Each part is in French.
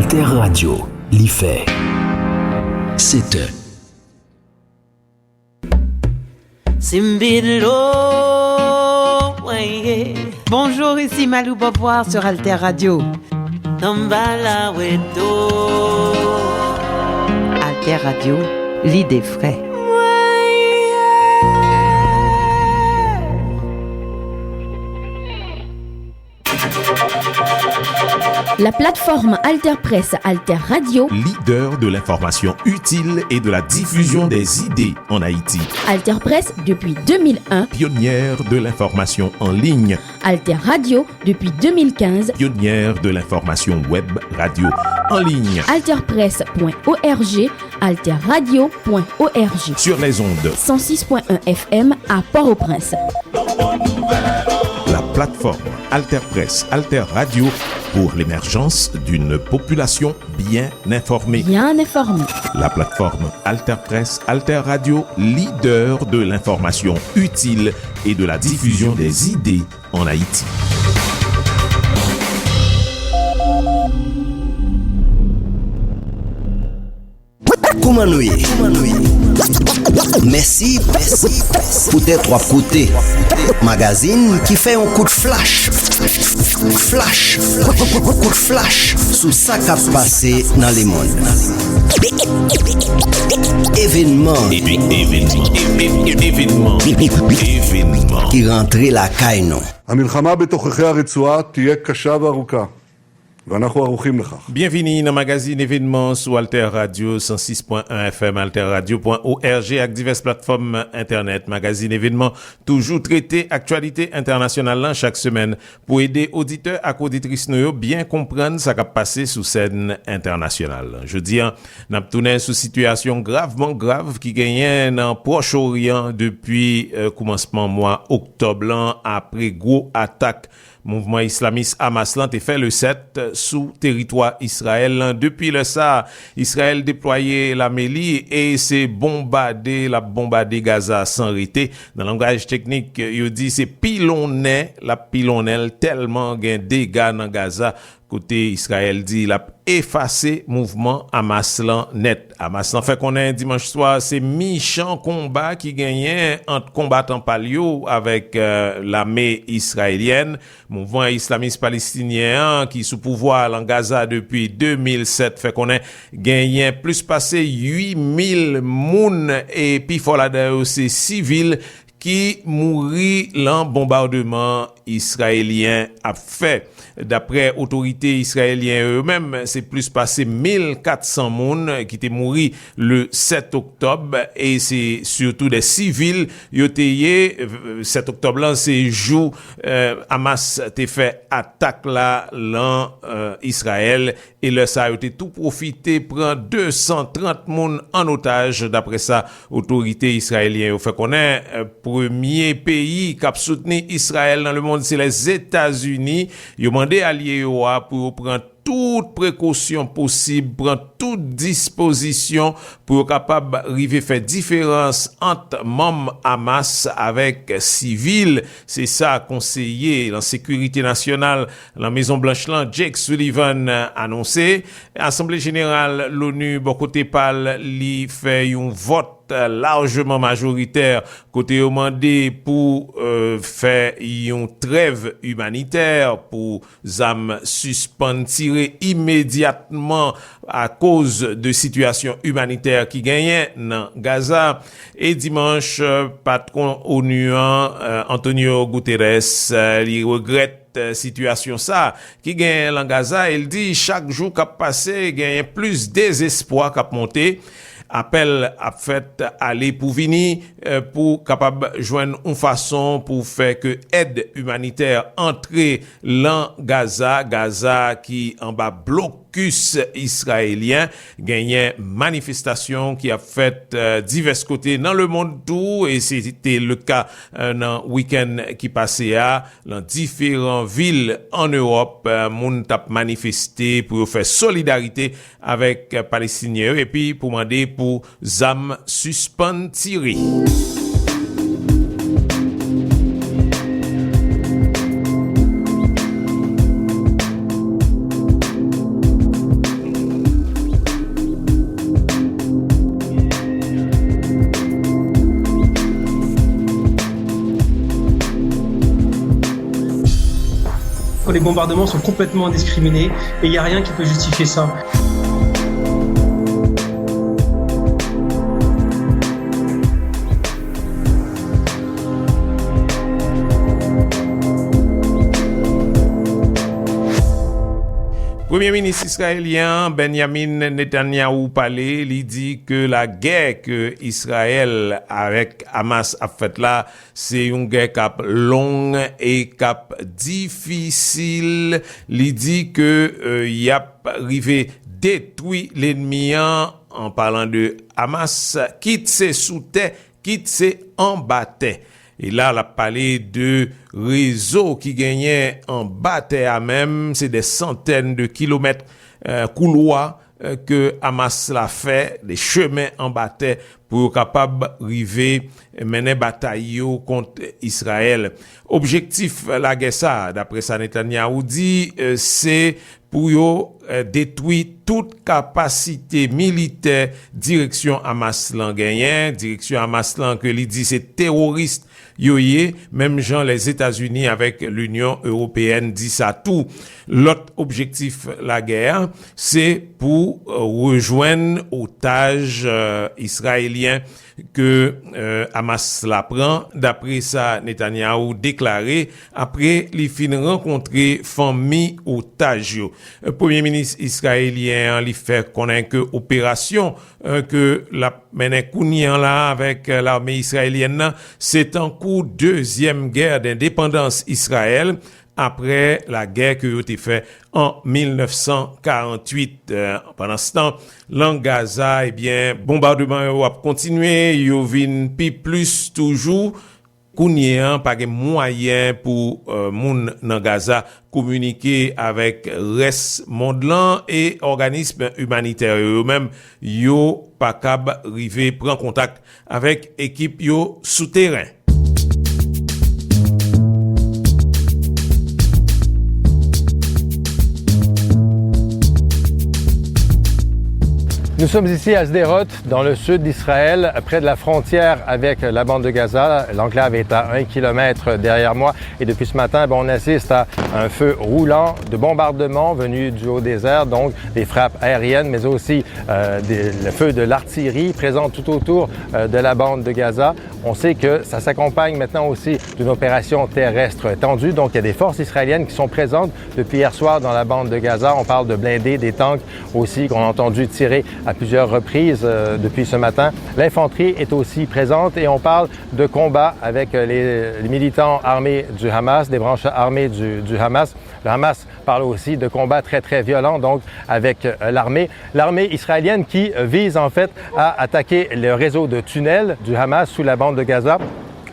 Alter Radio, l'IFE. C'est Bonjour, ici Malou Boboir sur Alter Radio. Alter Radio, l'idée frais. La plateforme Alter Press Alter Radio, leader de l'information utile et de la diffusion des idées en Haïti. Alter Press depuis 2001, Pionnière de l'information en ligne. Alter Radio depuis 2015, Pionnière de l'information web radio en ligne. alterpress.org, alterradio.org. Sur les ondes 106.1 FM à Port-au-Prince. La plateforme Alter Press Alter Radio pour l'émergence d'une population bien informée. Bien informée. La plateforme Alter Press Alter Radio, leader de l'information utile et de la diffusion des idées en Haïti. Koumanouye. Merci pour tes trois côtés. Magazine qui fait un coup de flash. Coup de flash sous ça qui a passé dans le monde. Événement qui rentrait la caille non. המלחמה בתוככי הרצועה תהיה קשה וארוכה. ואנחנו ערוכים לכך. Bienvenue dans le magazine événements sur Alter Radio 106.1 FM, alterradio.org avec diverses plateformes internet. Magazine événements toujours traité actualité internationale chaque semaine pour aider auditeurs et auditrices nous bien comprendre ce qui a passé sous scène internationale. Je dis, n'a tourné sous situation gravement grave qui gagnait dans Proche-Orient depuis commencement mois octobre après gros attaque mouvement islamiste Hamas l'a fait le 7 sous territoire Israël. Depuis le ça, Israël déployé la mêlée et c'est bombardé Gaza sans arrêter. Dans le langage technique, il dit c'est pilonnel tellement gain dégâts dans Gaza. Côté Israël dit il a effacé mouvement Hamas lan net. Hamas lan fait qu'on a un dimanche soir c'est méchant combat qui gagnait entre combattants palio avec l'armée israélienne, mouvement islamiste palestinien qui sous pouvoir en Gaza depuis 2007 fait qu'on a gagné plus passé 8000 moun et puis faut là c'est civil qui mourit l'en bombardement israélien a fait. D'après autorités israéliennes eux-mêmes, c'est plus passé 1400 moun qui étaient morts le 7 octobre et c'est surtout des civils yoteye 7 octobre là c'est jour Hamas t'est fait attaque là Israël et le ça a été tout profité prend 230 moun en otage d'après ça autorités israéliennes fait qu'on est premier pays qui a soutenu Israël dans le monde c'est les États-Unis. Ils ont demandé à l'IEOA pour prendre toute précaution possible, prendre toute disposition pour capable arriver faire différence entre membres Hamas avec civils. C'est ça conseiller la sécurité nationale la Maison Blanche là Jake Sullivan annoncé. Assemblée générale l'ONU bon côté parle li fait un vote largement majoritaire côté demandé pour faire une trêve humanitaire pour zam suspendre tirer immédiatement à cause de situation humanitaire qui gagnait dans Gaza et dimanche patron ONU Antonio Guterres il regrette situation ça qui gagne en Gaza il dit chaque jour qu'a passé gagne plus désespoir qu'a monté appel a fait aller pour venir pour capable joindre une façon pour faire que aide humanitaire entre dans Gaza qui en bas blocus israélien gagné manifestation qui a fait divers côtés dans le monde tout et c'était le cas dans week-end qui passait dans différentes villes en Europe moun t'a manifesté pour faire solidarité avec Palestiniens et puis pour demander pour zam suspend tirer. bombardements sont complètement indiscriminés et il n'y a rien qui peut justifier ça. Premier ministre israélien Benjamin Netanyahu parlait, il dit que la guerre que Israël avec Hamas a faite là, c'est une guerre cap longue et cap difficile. Il dit que y a arrivé détruire l'ennemi en parlant de Hamas, quitte c'est sous terre, quitte c'est en bas terre. Et là, on a parlé de réseaux qui gagnaient en bas terre même, c'est des centaines de kilomètres couloirs que Hamas l'a fait, des chemins en bas terre pour capable arriver mener bataille contre Israël. Objectif la guerre ça, d'après ça Netanyahu dit, c'est pour détruire toute capacité militaire direction Hamas lan gagné, direction Hamas lan que li dit c'est terroriste yoye, même gens les États-Unis avec l'Union européenne dit ça tout. L'autre objectif la guerre, c'est pour rejoindre otages israéliens que Hamas la prend. D'après ça, Netanyahu déclaré après les fin rencontrer famille otages. Premier ministre israélien li fait connaître que opération que la mène Kounian là avec l'armée israélienne, c'est en cours deuxième guerre d'indépendance Israël après la guerre que a été faite en 1948. Pendant ce temps, dans Gaza, eh bien, bombardement a continué, yo vinn pi plus toujours. Kounien, pas de moyen pour moun dans Gaza communiquer avec reste monde là et organismes humanitaires eux-mêmes yo pas capable river prendre contact avec équipe yo souterrain. Nous sommes ici à Sderot, dans le sud d'Israël, près de la frontière avec la bande de Gaza. L'enclave est à 1 kilomètre derrière moi et depuis ce matin, on assiste à un feu roulant de bombardements venus du haut désert, donc des frappes aériennes, mais aussi le feu de l'artillerie présent tout autour de la bande de Gaza. On sait que ça s'accompagne maintenant aussi d'une opération terrestre tendue, donc il y a des forces israéliennes qui sont présentes depuis hier soir dans la bande de Gaza. On parle de blindés, des tanks aussi qu'on a entendu tirer à plusieurs reprises depuis ce matin. L'infanterie est aussi présente et on parle de combats avec les militants armés du Hamas, des branches armées du Hamas. Le Hamas parle aussi de combats très très violents donc avec l'armée israélienne qui vise en fait à attaquer le réseau de tunnels du Hamas sous la bande de Gaza.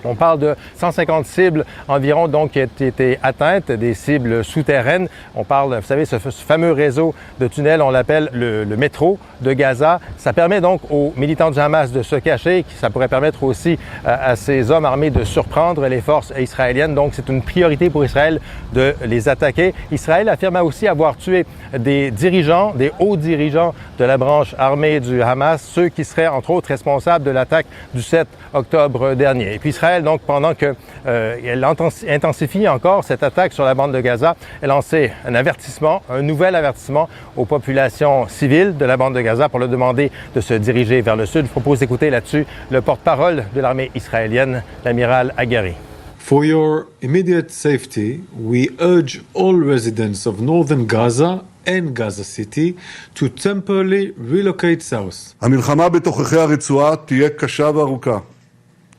On parle de 150 cibles environ donc qui ont été atteintes, des cibles souterraines. On parle, vous savez, ce fameux réseau de tunnels, on l'appelle le métro de Gaza. Ça permet donc aux militants du Hamas de se cacher. Ça pourrait permettre aussi à ces hommes armés de surprendre les forces israéliennes. Donc c'est une priorité pour Israël de les attaquer. Israël affirme aussi avoir tué des dirigeants, des hauts dirigeants de la branche armée du Hamas, ceux qui seraient entre autres responsables de l'attaque du 7 octobre dernier. Et puis Israël, donc pendant qu'elle intensifie encore cette attaque sur la bande de Gaza, elle a lancé un avertissement, un nouvel avertissement aux populations civiles de la bande de Gaza pour leur demander de se diriger vers le sud. Je propose d'écouter là-dessus le porte-parole de l'armée israélienne, l'amiral Hagari. For your immediate safety, we urge all residents of northern Gaza and Gaza City to temporarily relocate south. המלחמה בתוככי הרצועה תהיה קשה וארוכה,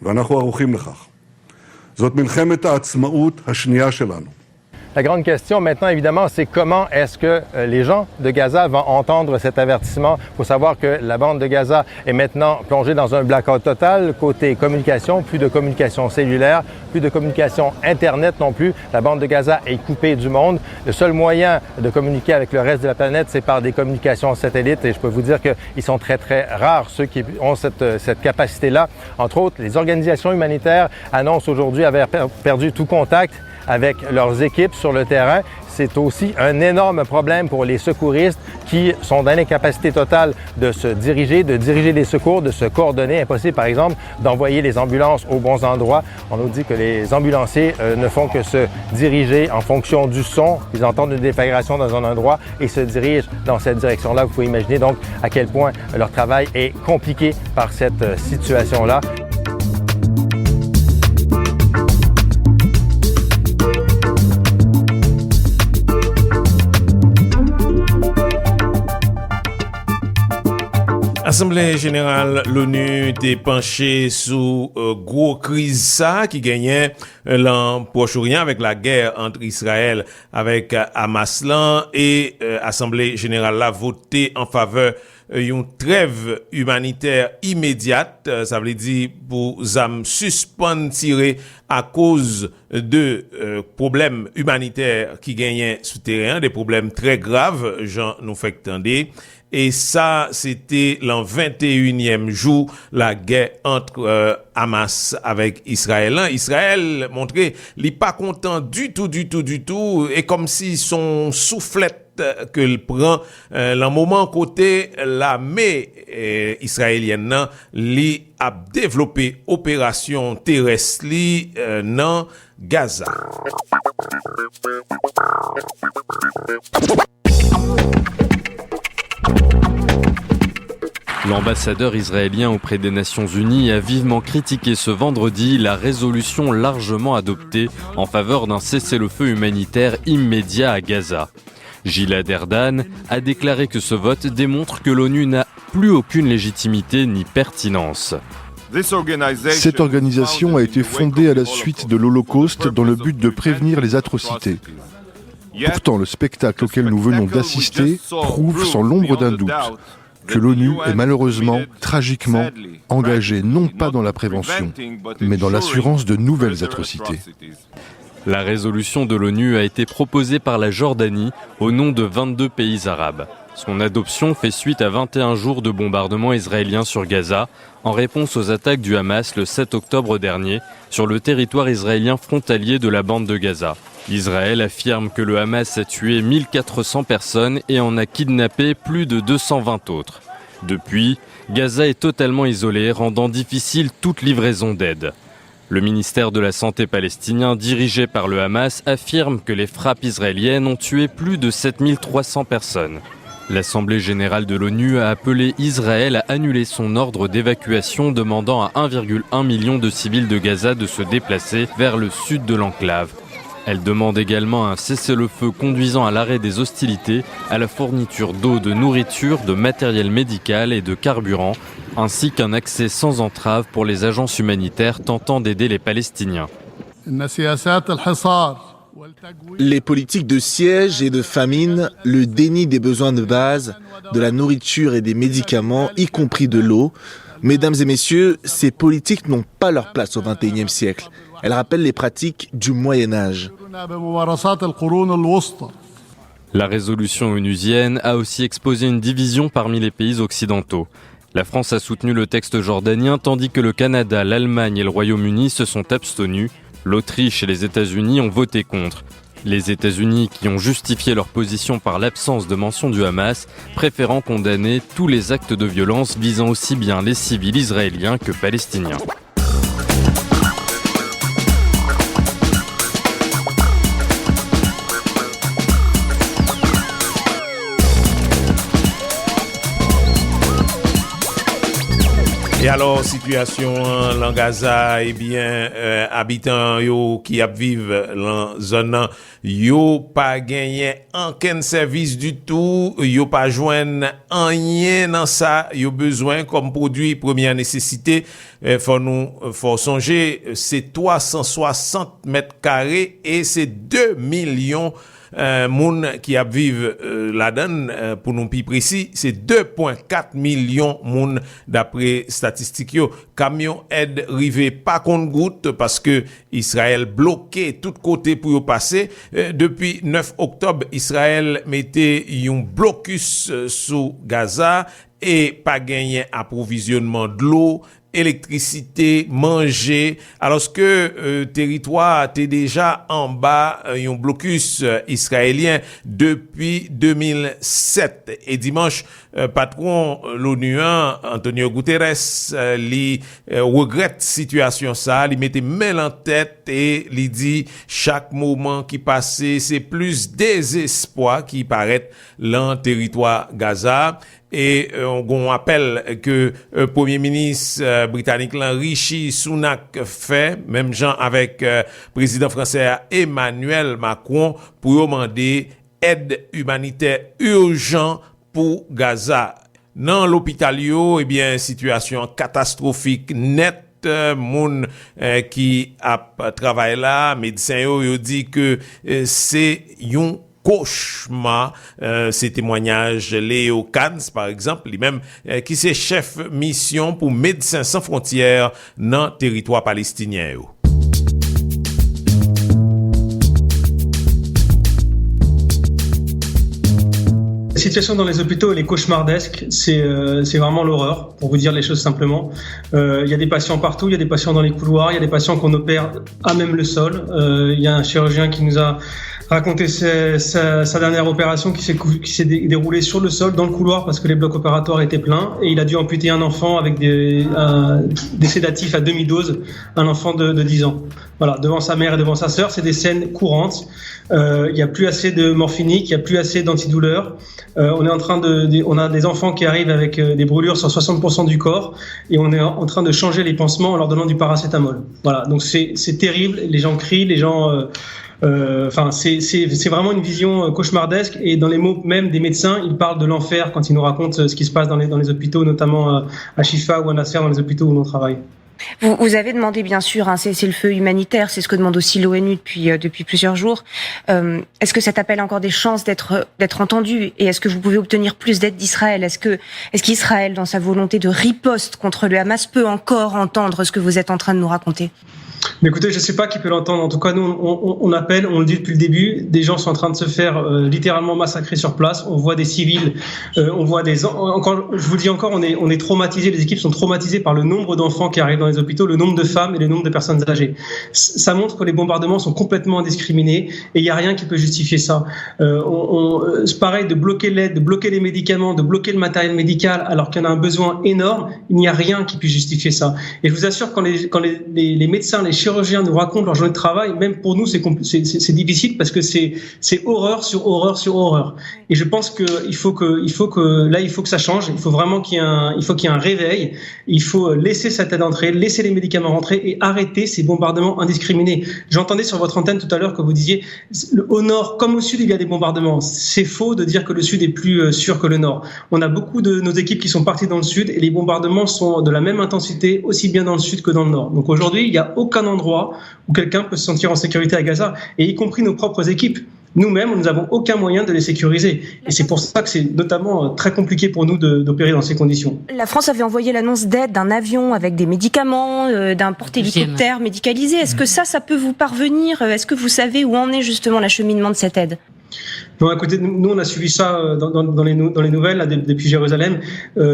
ואנחנו ערוכים לכך. זאת מלחמת העצמאות השנייה שלנו. La grande question maintenant, évidemment, c'est comment est-ce que les gens de Gaza vont entendre cet avertissement. Il faut savoir que la bande de Gaza est maintenant plongée dans un blackout total côté communication, plus de communication cellulaire, plus de communication Internet non plus. La bande de Gaza est coupée du monde. Le seul moyen de communiquer avec le reste de la planète, c'est par des communications satellites et je peux vous dire qu'ils sont très, très rares, ceux qui ont cette capacité-là. Entre autres, les organisations humanitaires annoncent aujourd'hui avoir perdu tout contact avec leurs équipes sur le terrain. c'est aussi un énorme problème pour les secouristes qui sont dans l'incapacité totale de se diriger, de diriger les secours, de se coordonner. Impossible, par exemple, d'envoyer les ambulances aux bons endroits. On nous dit que les ambulanciers ne font que se diriger en fonction du son. Ils entendent une déflagration dans un endroit et se dirigent dans cette direction-là. Vous pouvez imaginer donc à quel point leur travail est compliqué par cette situation-là. Assemblée générale l'ONU t'est penché sous gros crise ça qui gagnait l'an Proche-Orient avec la guerre entre Israël avec Hamas lan et Assemblée générale l'a voté en faveur une trêve humanitaire immédiate, ça veut dire pour zam suspendre tirer à cause de problèmes humanitaires qui gagnaient sous terrain, des problèmes très graves, j'en nous fait entendre. Et ça, c'était l'an 21e jour, la guerre entre Hamas avec Israël. Israël montrait, il n'est pas content du tout, et comme si son soufflette que le prend, le moment côté l'armée israélienne, li a développé opération terrestre dans Gaza. L'ambassadeur israélien auprès des Nations Unies a vivement critiqué ce vendredi la résolution largement adoptée en faveur d'un cessez-le-feu humanitaire immédiat à Gaza. Gilad Erdan a déclaré que ce vote démontre que l'ONU n'a plus aucune légitimité ni pertinence. Cette organisation a été fondée à la suite de l'Holocauste dans le but de prévenir les atrocités. Pourtant, le spectacle auquel nous venons d'assister prouve sans l'ombre d'un doute que l'ONU est malheureusement, tragiquement, engagée non pas dans la prévention, mais dans l'assurance de nouvelles atrocités. La résolution de l'ONU a été proposée par la Jordanie au nom de 22 pays arabes. Son adoption fait suite à 21 jours de bombardements israéliens sur Gaza, en réponse aux attaques du Hamas le 7 octobre dernier sur le territoire israélien frontalier de la bande de Gaza. Israël affirme que le Hamas a tué 1400 personnes et en a kidnappé plus de 220 autres. Depuis, Gaza est totalement isolée, rendant difficile toute livraison d'aide. Le ministère de la Santé palestinien, dirigé par le Hamas, affirme que les frappes israéliennes ont tué plus de 7300 personnes. L'Assemblée générale de l'ONU a appelé Israël à annuler son ordre d'évacuation, demandant à 1,1 million de civils de Gaza de se déplacer vers le sud de l'enclave. Elle demande également un cessez-le-feu conduisant à l'arrêt des hostilités, à la fourniture d'eau, de nourriture, de matériel médical et de carburant, ainsi qu'un accès sans entrave pour les agences humanitaires tentant d'aider les Palestiniens. Les politiques de siège et de famine, le déni des besoins de base, de la nourriture et des médicaments, y compris de l'eau. Mesdames et messieurs, ces politiques n'ont pas leur place au XXIe siècle. Elles rappellent les pratiques du Moyen-Âge. La résolution onusienne a aussi exposé une division parmi les pays occidentaux. La France a soutenu le texte jordanien tandis que le Canada, l'Allemagne et le Royaume-Uni se sont abstenus. L'Autriche et les États-Unis ont voté contre. Les États-Unis qui ont justifié leur position par l'absence de mention du Hamas, préférant condamner tous les actes de violence visant aussi bien les civils israéliens que palestiniens. Et alors, situation en Gaza, eh bien, habitants yo qui vivent dans zone yo pas gagné aucun service du tout, yo pas joindre rien dans ça, yo besoin comme produit première nécessité, faut songer, c'est 360 mètres carrés et c'est 2 millions moun qui a vivent là-dedans, pour nous plus précis, c'est 2,4 millions moun d'après statistiques yo. Camion aide rivé pas compte goutte parce que Israël bloqué tout côté pour y passer. Depuis 9 octobre, Israël mettait un blocus sous Gaza et pas gagné approvisionnement de l'eau électricité, manger, alors que territoire était déjà en bas un blocus israélien depuis 2007. Et dimanche, patron l'ONU, Antonio Guterres, li regrette situation ça, li mette main en tête et li dit chaque moment qui passait, c'est plus désespoir qui paraît dans territoire Gaza. Et on appelle que Premier ministre britannique Rishi Sunak fait, même gens avec président français Emmanuel Macron, pour demander aide humanitaire urgente pour Gaza. Dans l'hôpital yo, eh bien, situation catastrophique nette. Moun qui a travaillé là, médecin yo dit que c'est yon cauchemar. Ces témoignages Léo Kans par exemple, lui-même qui c'est chef mission pour Médecins sans frontières dans le territoire palestinien yo. La situation dans les hôpitaux, elle est cauchemardesque. C'est vraiment l'horreur, pour vous dire les choses simplement. Il y a des patients partout, il y a des patients dans les couloirs, il y a des patients qu'on opère à même le sol. Il y a un chirurgien qui nous a raconté sa dernière opération qui s'est déroulée sur le sol, dans le couloir, parce que les blocs opératoires étaient pleins. Et il a dû amputer un enfant avec des sédatifs à demi-dose, un enfant de 10 ans. Voilà, devant sa mère et devant sa sœur, c'est des scènes courantes. Il y a plus assez de morphinique, il y a plus assez d'antidouleurs. On a des enfants qui arrivent avec des brûlures sur 60% du corps et on est en train de changer les pansements en leur donnant du paracétamol. Voilà, donc c'est terrible. Les gens crient, les gens. C'est vraiment une vision cauchemardesque et dans les mots même des médecins, ils parlent de l'enfer quand ils nous racontent ce qui se passe dans les hôpitaux, notamment à Shifa ou à Nasser, dans les hôpitaux où l'on travaille. Vous avez demandé, bien sûr, c'est le feu humanitaire, c'est ce que demande aussi l'ONU depuis plusieurs jours. Est-ce que cet appel a encore des chances d'être entendu et est-ce que vous pouvez obtenir plus d'aide d'Israël ? Est-ce qu'Israël, dans sa volonté de riposte contre le Hamas, peut encore entendre ce que vous êtes en train de nous raconter ? Mais écoutez, je ne sais pas qui peut l'entendre. En tout cas, nous, on appelle, on le dit depuis le début, des gens sont en train de se faire littéralement massacrer sur place. On voit des civils, on voit encore, je vous le dis encore, on est traumatisés. Les équipes sont traumatisées par le nombre d'enfants qui arrivent dans les hôpitaux, le nombre de femmes et le nombre de personnes âgées. Ça montre que les bombardements sont complètement indiscriminés et il n'y a rien qui peut justifier ça. C'est pareil de bloquer l'aide, de bloquer les médicaments, de bloquer le matériel médical alors qu'il y en a un besoin énorme. Il n'y a rien qui puisse justifier ça. Et je vous assure, quand les médecins, les chirurgiens nous racontent leur journée de travail, même pour nous c'est difficile parce que c'est horreur sur horreur sur horreur. Et je pense que il faut que ça change. Il faut vraiment qu'il y ait un réveil. Il faut laisser cette aide entrer, laisser les médicaments rentrer et arrêter ces bombardements indiscriminés. J'entendais sur votre antenne tout à l'heure que vous disiez au nord comme au sud il y a des bombardements. C'est faux de dire que le sud est plus sûr que le nord. On a beaucoup de nos équipes qui sont parties dans le sud et les bombardements sont de la même intensité aussi bien dans le sud que dans le nord. Donc aujourd'hui il n'y a aucun endroit où quelqu'un peut se sentir en sécurité à Gaza, et y compris nos propres équipes. Nous-mêmes, nous n'avons aucun moyen de les sécuriser. Et c'est pour ça que c'est notamment très compliqué pour nous d'opérer dans ces conditions. La France avait envoyé l'annonce d'aide d'un avion avec des médicaments, d'un porte-hélicoptère médicalisé. Est-ce que ça peut vous parvenir ? Est-ce que vous savez où en est justement l'acheminement de cette aide ? Non, écoutez, nous on a suivi ça dans les nouvelles là, depuis Jérusalem.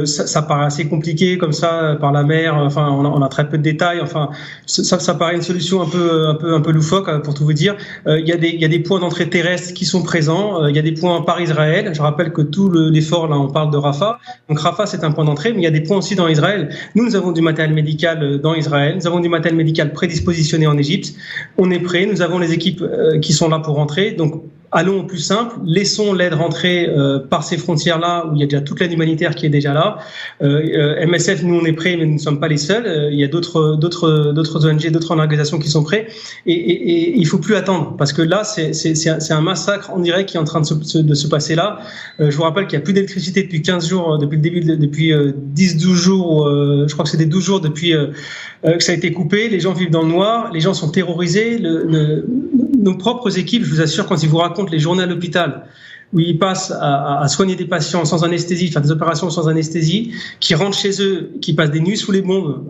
Ça paraît assez compliqué comme ça par la mer. Enfin, on a très peu de détails. Enfin, ça paraît une solution un peu loufoque pour tout vous dire. Il y a des points d'entrée terrestres qui sont présents. Il y a des points par Israël. Je rappelle que tout l'effort là, on parle de Rafah. Donc Rafah c'est un point d'entrée, mais il y a des points aussi dans Israël. Nous avons du matériel médical dans Israël. Nous avons du matériel médical prédispositionné en Égypte. On est prêt. Nous avons les équipes qui sont là pour rentrer. Donc allons au plus simple, laissons l'aide rentrer par ces frontières-là où il y a déjà toute l'aide humanitaire qui est déjà là. MSF, nous on est prêts, mais nous ne sommes pas les seuls. Il y a d'autres ONG, d'autres organisations qui sont prêts. Et il faut plus attendre parce que là, c'est un massacre en direct qui est en train de se passer là. Je vous rappelle qu'il n'y a plus d'électricité depuis 15 jours, depuis le début, depuis 10-12 jours. Je crois que c'était 12 jours depuis que ça a été coupé. Les gens vivent dans le noir, les gens sont terrorisés. Nos propres équipes, je vous assure, quand ils vous racontent les journées à l'hôpital, où ils passent à soigner des patients sans anesthésie, faire des opérations sans anesthésie, qui rentrent chez eux, qui passent des nuits sous les bombes,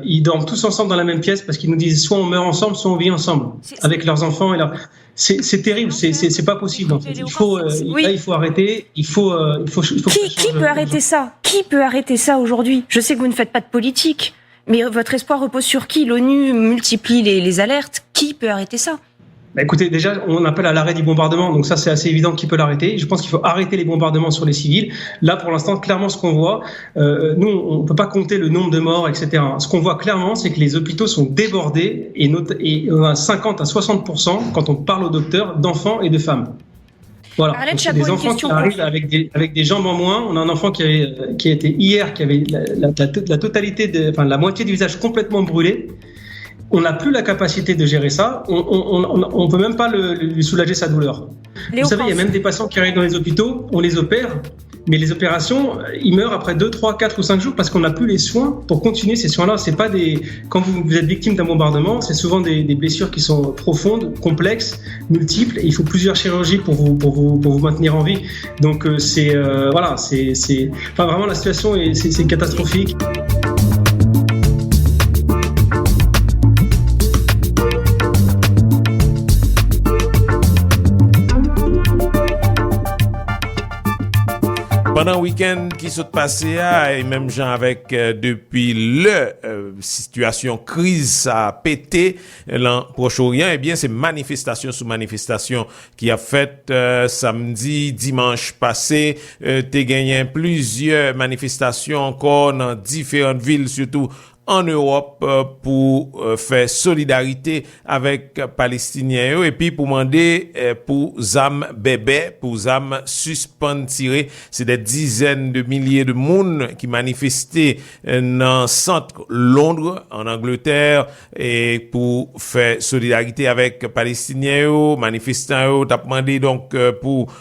ils dorment tous ensemble dans la même pièce parce qu'ils nous disent soit on meurt ensemble, soit on vit ensemble, avec leurs enfants et leurs... C'est terrible, c'est pas possible. En fait. Il faut arrêter. Il faut Qui peut arrêter ça ? Qui peut arrêter ça aujourd'hui ? Je sais que vous ne faites pas de politique. Mais votre espoir repose sur qui? L'ONU multiplie les alertes. Qui peut arrêter ça? Écoutez, déjà, on appelle à l'arrêt du bombardement, donc ça c'est assez évident qui peut l'arrêter. Je pense qu'il faut arrêter les bombardements sur les civils. Là, pour l'instant, clairement, ce qu'on voit, nous, on peut pas compter le nombre de morts, etc. Ce qu'on voit clairement, c'est que les hôpitaux sont débordés et on a 50 à 60%, quand on parle aux docteurs, d'enfants et de femmes. Voilà, donc, c'est des enfants qui arrivent avec des jambes en moins. On a un enfant qui a été hier, qui avait la totalité, la moitié du visage complètement brûlé. On n'a plus la capacité de gérer ça. On peut même pas lui soulager sa douleur. Vous savez, il y a même des patients qui arrivent dans les hôpitaux, on les opère, mais les opérations, ils meurent après 2, 3, 4 ou 5 jours parce qu'on n'a plus les soins pour continuer ces soins-là. C'est pas quand vous êtes victime d'un bombardement, c'est souvent des blessures qui sont profondes, complexes, multiples, et il faut plusieurs chirurgies pour vous maintenir en vie. Donc vraiment la situation c'est catastrophique. Pendant le week-end qui s'est passé, et même gens avec depuis situation crise ça a pété dans le Proche-Orient, eh bien c'est manifestation sous manifestation qui a fait samedi, dimanche passé, t'es gagné plusieurs manifestations encore dans différentes villes, surtout en Europe, pour faire solidarité avec Palestiniens et puis pour demander pour zam bébé, pour zam suspend tiré. C'est des dizaines de milliers de monde qui manifestaient dans centre Londres, en Angleterre, et pour faire solidarité avec Palestiniens, manifestants, t'as demandé donc pour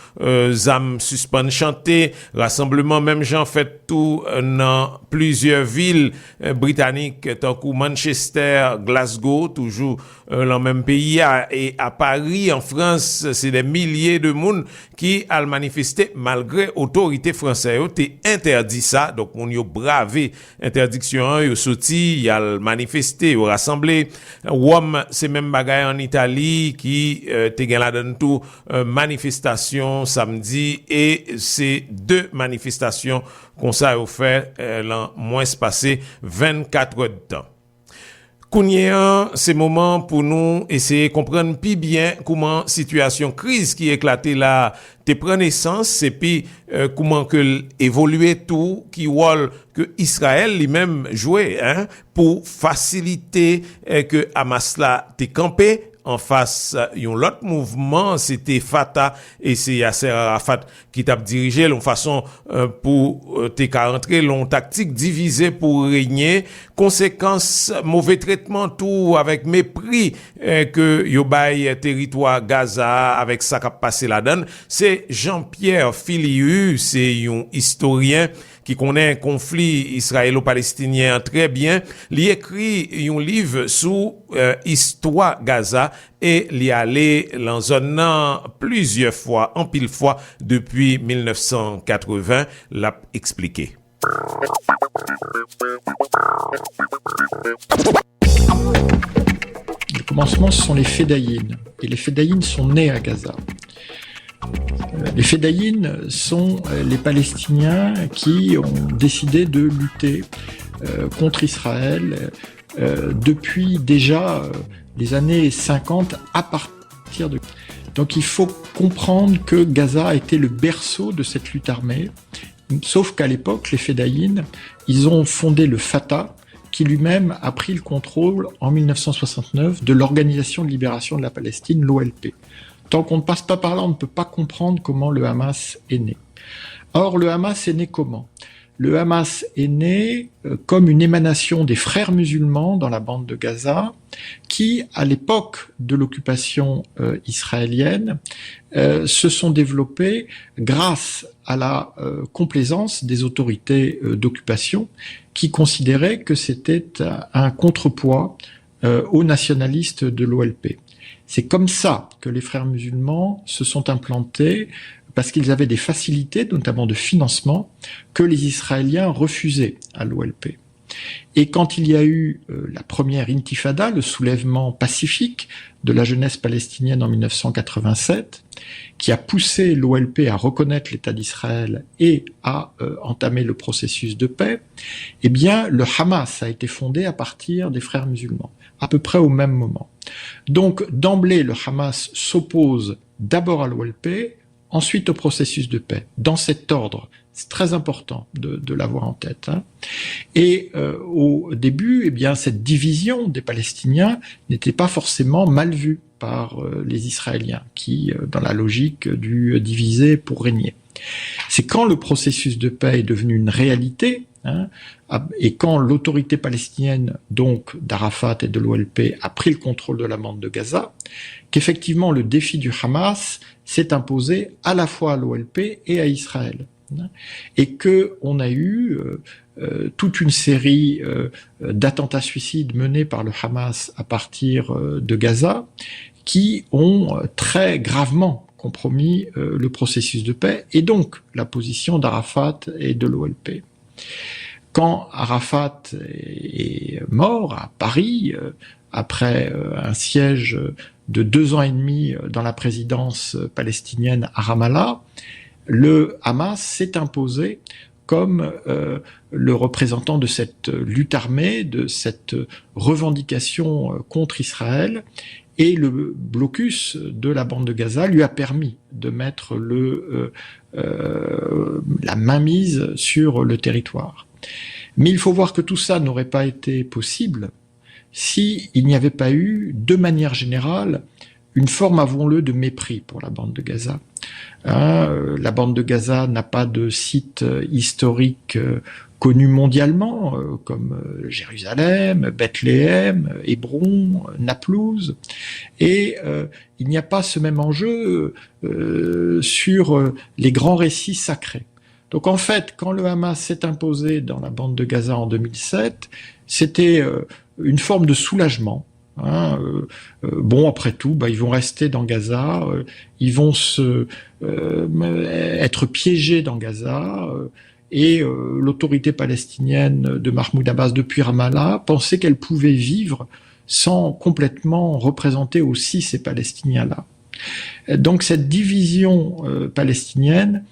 zam suspend chanter, rassemblement même gens fait tout dans plusieurs villes britanniques, tant que Manchester, Glasgow, toujours dans le même pays, et à Paris, en France, c'est des milliers de monde qui a manifesté malgré autorité française. T'es interdit ça, donc on y a bravé interdiction, y a sorti, y a manifesté, y a rassemblé. Rome, c'est même bagaille en Italie qui t'es gagné là dans tout manifestation samedi, et c'est 2 manifestations qu'on ça a fait l'an moins passé 24 heures de temps. Kounyen, c'est moment pour nous essayer de comprendre plus bien comment situation crise qui éclatait là te prend naissance et puis comment que évoluer tout qui rôle que Israël lui-même jouait pour faciliter que Hamas là te campé en face yon l'autre mouvement, c'était Fatah et c'est Yasser Arafat qui t'a dirigé l'on façon pour te rentrer l'on tactique divisée pour régner, conséquence mauvais traitement tout avec mépris que yo bay territoire Gaza avec ça qu'a passé la donne. C'est Jean-Pierre Filiu, c'est un historien qui connaît un conflit israélo-palestinien très bien. Il écrit un livre sur histoire Gaza et il y allé dans zone plusieurs fois, en pile fois depuis 1980, l'a expliqué. Le commencement, ce sont les Fédayines. Et les Fédayines sont nés à Gaza. Les Fédayines sont les Palestiniens qui ont décidé de lutter contre Israël depuis déjà les années 50 à partir de... Donc il faut comprendre que Gaza a été le berceau de cette lutte armée, sauf qu'à l'époque, les Fédayines, ils ont fondé le Fatah, qui lui-même a pris le contrôle en 1969 de l'Organisation de libération de la Palestine, l'OLP. Tant qu'on ne passe pas par là, on ne peut pas comprendre comment le Hamas est né. Or, le Hamas est né comment ? Le Hamas est né comme une émanation des frères musulmans dans la bande de Gaza, qui, à l'époque de l'occupation israélienne, se sont développés grâce à la complaisance des autorités d'occupation, qui considéraient que c'était un contrepoids aux nationalistes de l'OLP. C'est comme ça que les frères musulmans se sont implantés, parce qu'ils avaient des facilités, notamment de financement, que les Israéliens refusaient à l'OLP. Et quand il y a eu la première intifada, le soulèvement pacifique de la jeunesse palestinienne en 1987, qui a poussé l'OLP à reconnaître l'État d'Israël et à entamer le processus de paix, eh bien, le Hamas a été fondé à partir des frères musulmans, à peu près au même moment. Donc, d'emblée, le Hamas s'oppose d'abord à l'OLP, ensuite au processus de paix, dans cet ordre. C'est très important de l'avoir en tête. Hein. Et au début, eh bien, cette division des Palestiniens n'était pas forcément mal vue par les Israéliens, qui, dans la logique du diviser pour régner. C'est quand le processus de paix est devenu une réalité, hein, et quand l'autorité palestinienne, donc d'Arafat et de l'OLP, a pris le contrôle de la bande de Gaza, qu'effectivement le défi du Hamas s'est imposé à la fois à l'OLP et à Israël. Et que on a eu toute une série d'attentats suicides menés par le Hamas à partir de Gaza, qui ont très gravement compromis le processus de paix et donc la position d'Arafat et de l'OLP. Quand Arafat est mort à Paris, après un siège de 2 ans et demi dans la présidence palestinienne à Ramallah, le Hamas s'est imposé comme le représentant de cette lutte armée, de cette revendication contre Israël, et le blocus de la bande de Gaza lui a permis de mettre la mainmise sur le territoire. Mais il faut voir que tout ça n'aurait pas été possible si il n'y avait pas eu, de manière générale, une forme, avouons-le, de mépris pour la bande de Gaza. La bande de Gaza n'a pas de site historique connu mondialement, comme Jérusalem, Bethléem, Hébron, Naplouse, et il n'y a pas ce même enjeu sur les grands récits sacrés. Donc en fait, quand le Hamas s'est imposé dans la bande de Gaza en 2007, c'était une forme de soulagement. Bon, après tout, ils vont rester dans Gaza, ils vont être piégés dans Gaza, et l'autorité palestinienne de Mahmoud Abbas depuis Ramallah pensait qu'elle pouvait vivre sans complètement représenter aussi ces Palestiniens-là. Donc cette division palestinienne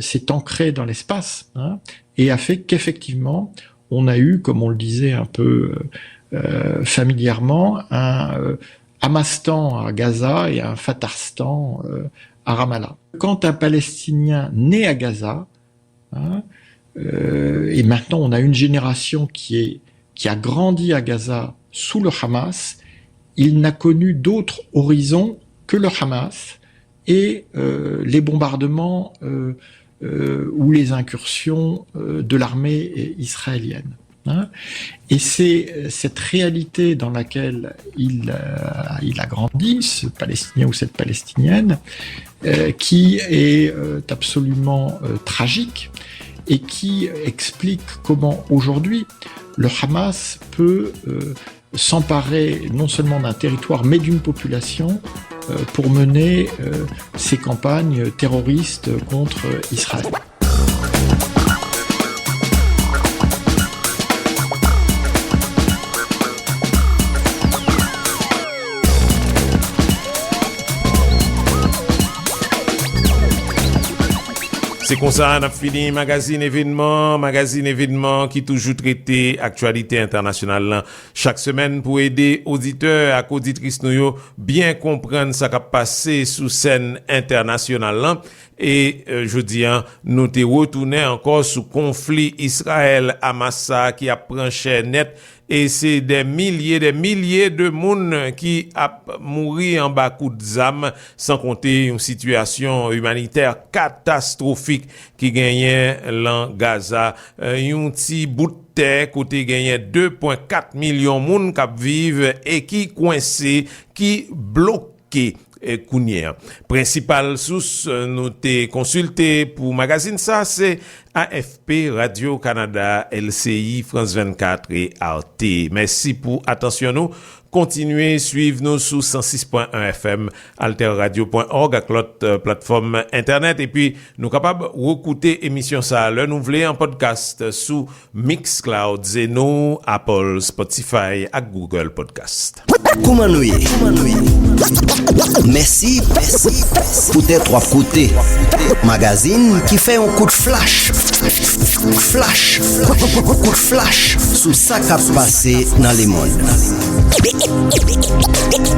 s'est ancrée dans l'espace, et a fait qu'effectivement, on a eu, comme on le disait un peu familièrement, un Hamastan à Gaza et un Fatarstan à Ramallah. Quand un Palestinien naît à Gaza, et maintenant on a une génération qui a grandi à Gaza sous le Hamas, il n'a connu d'autre horizon que le Hamas et les bombardements ou les incursions de l'armée israélienne. Et c'est cette réalité dans laquelle il a grandi, ce Palestinien ou cette Palestinienne, qui est absolument tragique et qui explique comment aujourd'hui le Hamas peut s'emparer non seulement d'un territoire mais d'une population pour mener ses campagnes terroristes contre Israël. C'est comme ça, on a fini magazine événement qui toujours traité actualité internationale chaque semaine pour aider auditeurs et auditrices nous bien comprendre ce qui a passé sous scène internationale. Et je dis, nous te retourner encore sous conflit Israël-Hamas qui a pris net. Et c'est des milliers de monde qui a mouru en bas coup de zam, sans compter une situation humanitaire catastrophique qui gagnait dans Gaza. Un petit bout de terre côté gagnait 2,4 millions de monde qui vivent et qui coincé, qui bloqué. Kounier. Principal source nous t'ai consulté pour magazine ça, c'est AFP, Radio-Canada, LCI, France 24 et Arte. Merci pour attention nous. continuez suivre nous sous 106.1 FM alterradio.org avec l'autre plateforme internet et puis nous capables d'écouter émission ça le nous voulez en podcast sous Mixcloud, Zeno, Apple, Spotify et Google Podcast. Comment nous y est? Merci pour tes trois côtés. Magazine qui fait un coup de flash. Coup de flash. Sous ça qui a passé dans les mondes.